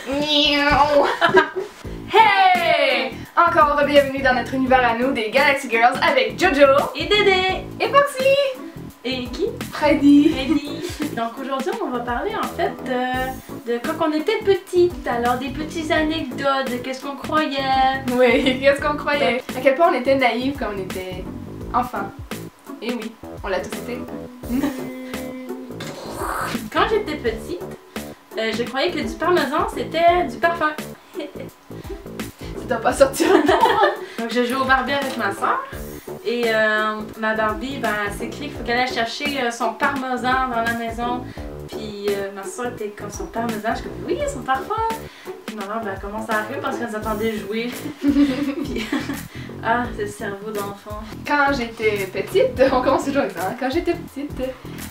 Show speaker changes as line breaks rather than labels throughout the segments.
Hey! Encore bienvenue dans notre univers à nous des Galaxy Girls avec Jojo
et Dédé
et Foxy
et qui?
Freddy.
Donc aujourd'hui on va parler en fait de quand on était petite, alors des petites anecdotes, de qu'est-ce qu'on croyait.
Oui, qu'est-ce qu'on croyait? À quel point on était naïfs quand on était enfant. Et oui, on l'a tous été.
Quand j'étais petite, je croyais que du parmesan c'était du parfum.
Ça doit pas sortir.
Donc je jouais au Barbie avec ma soeur et ma Barbie, ben, elle s'écrit qu'il faut qu'elle aille chercher son parmesan dans la maison. Puis ma soeur était comme son parmesan, je suis comme oui, son parfum. Puis maman ben, commence à rire parce qu'elle nous attendait jouer. Puis, ah, c'est le cerveau d'enfant.
Quand j'étais petite, on commence toujours avec ça, hein? Quand j'étais petite,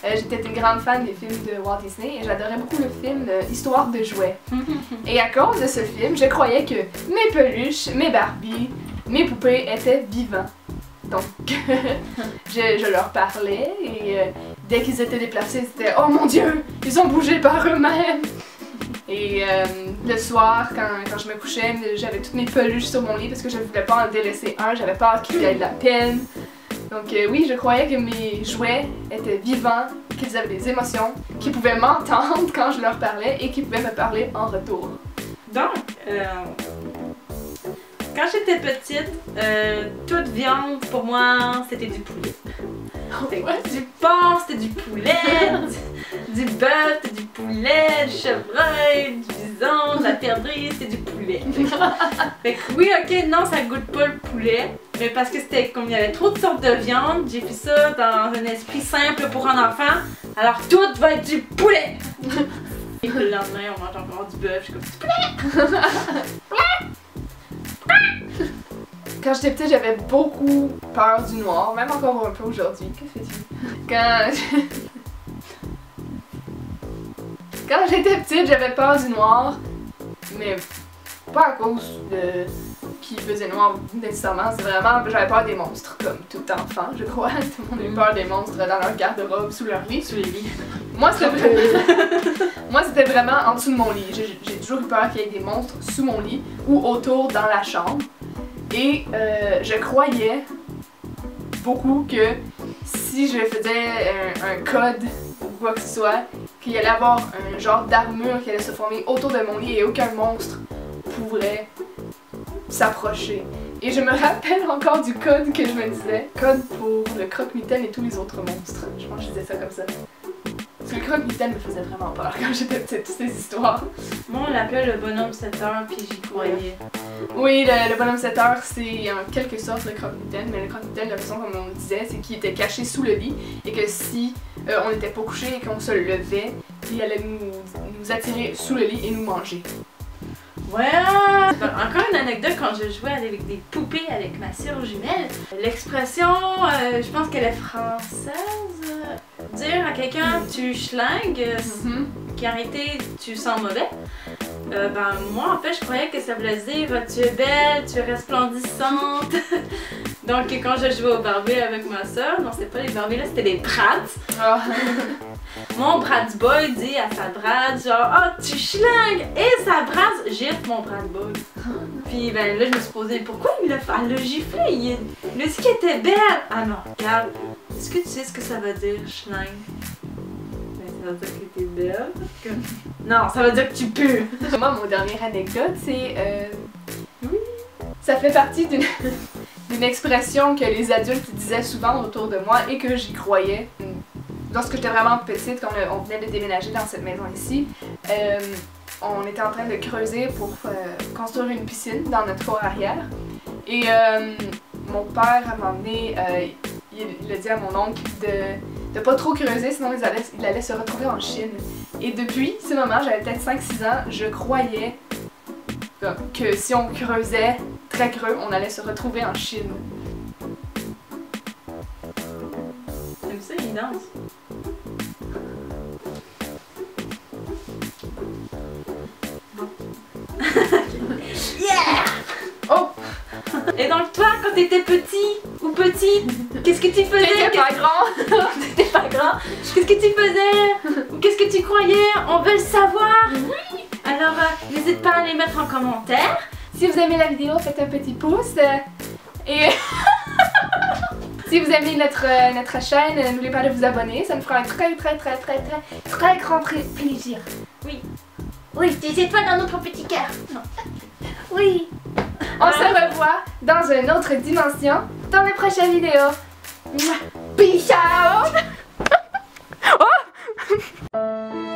j'étais une grande fan des films de Walt Disney et j'adorais beaucoup le film Histoire de jouets. Et à cause de ce film, je croyais que mes peluches, mes Barbies, mes poupées étaient vivants. Donc, je leur parlais et dès qu'ils étaient déplacés, c'était « Oh mon Dieu, ils ont bougé par eux-mêmes! » Et le soir, quand je me couchais, j'avais toutes mes peluches sur mon lit parce que je ne voulais pas en délaisser un, j'avais peur qu'il ait de la peine. Donc oui, je croyais que mes jouets étaient vivants, qu'ils avaient des émotions, qu'ils pouvaient m'entendre quand je leur parlais et qu'ils pouvaient me parler en retour.
Donc, quand j'étais petite, toute viande pour moi c'était du poulet. Du porc, c'était du poulet, du bœuf, c'était du poulet, du chevreuil, du bison, de la perdrix, c'était du poulet. Fait que oui, ok, non, ça goûte pas le poulet, mais parce que c'était comme il y avait trop de sortes de viande, j'ai fait ça dans un esprit simple pour un enfant, alors tout va être du poulet! Et le lendemain, on mange encore du bœuf, je suis comme du poulet!
Quand j'étais petite, j'avais beaucoup peur du noir, même encore un peu aujourd'hui. Qu'est-ce que tu dis? Quand j'étais petite, j'avais peur du noir, mais pas à cause de qui faisait noir nécessairement, c'est vraiment j'avais peur des monstres, comme tout enfant, je crois. Tout le monde a eu peur des monstres dans leur garde-robe, sous leur lit.
Sous les lits.
Moi, c'était vraiment en dessous de mon lit. J'ai toujours eu peur qu'il y ait des monstres sous mon lit ou autour dans la chambre. Et je croyais beaucoup que si je faisais un code ou quoi que ce soit, qu'il y allait avoir un genre d'armure qui allait se former autour de mon lit et aucun monstre pourrait s'approcher. Et je me rappelle encore du code que je me disais, code pour le croque-mitaine et tous les autres monstres. Je pense que je disais ça comme ça. Parce que le croque-mitaine me faisait vraiment peur quand j'étais petite, toutes ces histoires.
Moi, on l'appelle le bonhomme 7 heures, puis j'y croyais.
Oui, le bonhomme 7 heures, c'est en quelque sorte le croque-mitaine, mais le croque-mitaine, la façon comme on le disait, c'est qu'il était caché sous le lit et que si on n'était pas couché et qu'on se levait, il allait nous attirer sous le lit et nous manger.
Ouais! Encore une anecdote quand je jouais avec des poupées avec ma sœur jumelle. L'expression, je pense qu'elle est française. Dire à quelqu'un tu schlingues, qui a arrêté tu sens mauvais. Ben moi en fait je croyais que ça voulait dire tu es belle, tu es resplendissante. Donc quand je jouais au Barbie avec ma soeur, non c'était pas les Barbies là, c'était des Bratz.
Oh.
Mon Bratz boy dit à sa Bratz genre oh tu schlingues et sa Bratz gifle mon Bratz boy. Puis ben là je me suis posé pourquoi il l'a fait? Elle l'a giflé, il a dit qu'elle était belle. Ah non, regarde, est-ce que tu sais ce que ça veut dire schlingue? Ça veut dire que t'es belle? Non, ça veut dire que tu pues!
Moi, mon dernière anecdote, c'est... oui, ça fait partie d'une expression que les adultes disaient souvent autour de moi et que j'y croyais. Lorsque j'étais vraiment petite, quand on venait de déménager dans cette maison ici, on était en train de creuser pour construire une piscine dans notre cour arrière. Et mon père, à un moment donné, il a dit à mon oncle de pas trop creuser, sinon il allait se retrouver en Chine. Et depuis ce moment, j'avais peut-être 5-6 ans, je croyais que si on creusait très creux, on allait se retrouver en Chine.
T'aimes ça, il danse? Bon. Yeah!
Oh!
Et donc toi, quand t'étais petit ou petite, qu'est-ce que tu faisais?
T'étais pas grand!
T'étais pas grand? Qu'est-ce que tu faisais? Ou qu'est-ce que tu croyais? On veut le savoir! Oui! Alors Alors, n'hésite pas à les mettre en commentaire.
Si vous aimez la vidéo, faites un petit pouce. Et si vous aimez notre chaîne, n'oubliez pas de vous abonner. Ça nous fera un très grand plaisir.
Oui.
Oui, des étoiles dans notre petit cœur. Non. Oui. On se revoit dans une autre dimension dans les prochaines vidéos. Peace out. Oh.